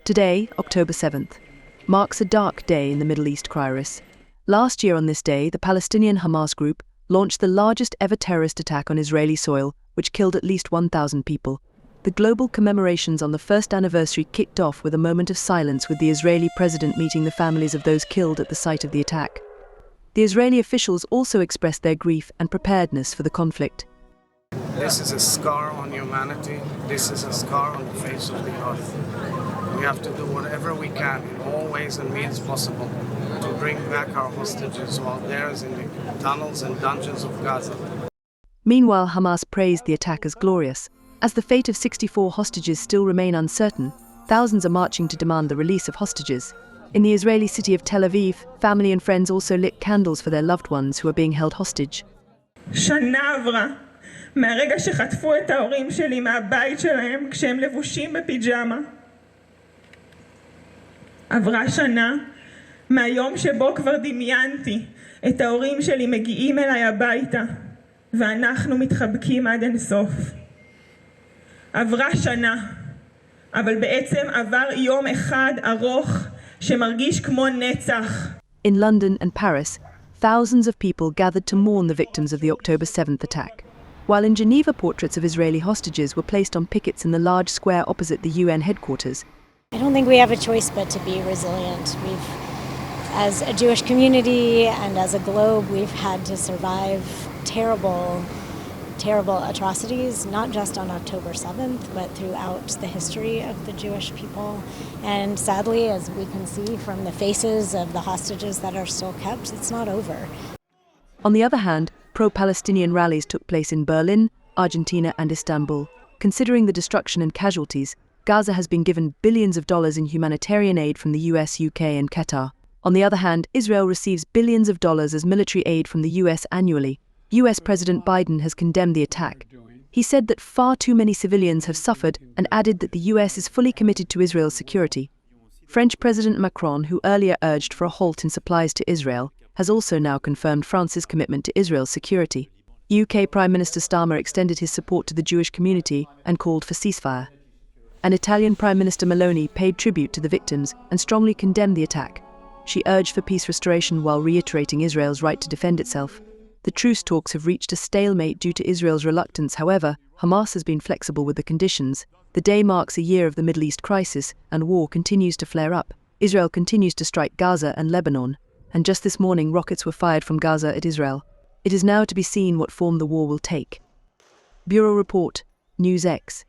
Today, October 7th, marks a dark day in the Middle East crisis. Last year on this day, the Palestinian Hamas group launched the largest ever terrorist attack on Israeli soil, which killed at least 1,000 people. The global commemorations on the first anniversary kicked off with a moment of silence, with the Israeli president meeting the families of those killed at the site of the attack. The Israeli officials also expressed their grief and preparedness for the conflict. This is a scar on humanity. This is a scar on the face of the earth. We have to do whatever we can in all ways and means possible to bring back our hostages while there is in the tunnels and dungeons of Gaza. Meanwhile, Hamas praised the attack as glorious. As the fate of 64 hostages still remain uncertain, thousands are marching to demand the release of hostages. In the Israeli city of Tel Aviv, family and friends also lit candles for their loved ones who are being held hostage. שנה עברה מהרגע שחטפו את ההורים שלי מהבית שלהם כשהם לבושים בפיג'מה. עברה שנה מהיום שבו כבר דמיינתי את ההורים שלי מגיעים אליי הביתה ואנחנו מתחבקים עד אינסוף. עברה שנה, אבל בעצם עבר יום אחד ארוך שמרגיש כמו נצח. In London and Paris, thousands of people gathered to mourn the victims of the October 7th attack, while in Geneva portraits of Israeli hostages were placed on pickets in the large square opposite the UN headquarters. I don't think we have a choice but to be resilient. As a Jewish community and as a globe, we've had to survive terrible atrocities, not just on October 7th, but throughout the history of the Jewish people. And sadly, as we can see from the faces of the hostages that are still kept, it's not over. On the other hand, pro-Palestinian rallies took place in Berlin, Argentina and Istanbul. Considering the destruction and casualties, Gaza has been given billions of dollars in humanitarian aid from the US, UK and Qatar. On the other hand, Israel receives billions of dollars as military aid from the US annually. US President Biden has condemned the attack. He said that far too many civilians have suffered and added that the US is fully committed to Israel's security. French President Macron, who earlier urged for a halt in supplies to Israel, has also now confirmed France's commitment to Israel's security. UK Prime Minister Starmer extended his support to the Jewish community and called for ceasefire. And Italian Prime Minister Meloni paid tribute to the victims and strongly condemned the attack. She urged for peace restoration while reiterating Israel's right to defend itself. The truce talks have reached a stalemate due to Israel's reluctance. However, Hamas has been flexible with the conditions. The day marks a year of the Middle East crisis, and war continues to flare up. Israel continues to strike Gaza and Lebanon, and just this morning rockets were fired from Gaza at Israel. It is now to be seen what form the war will take. Bureau Report, NewsX.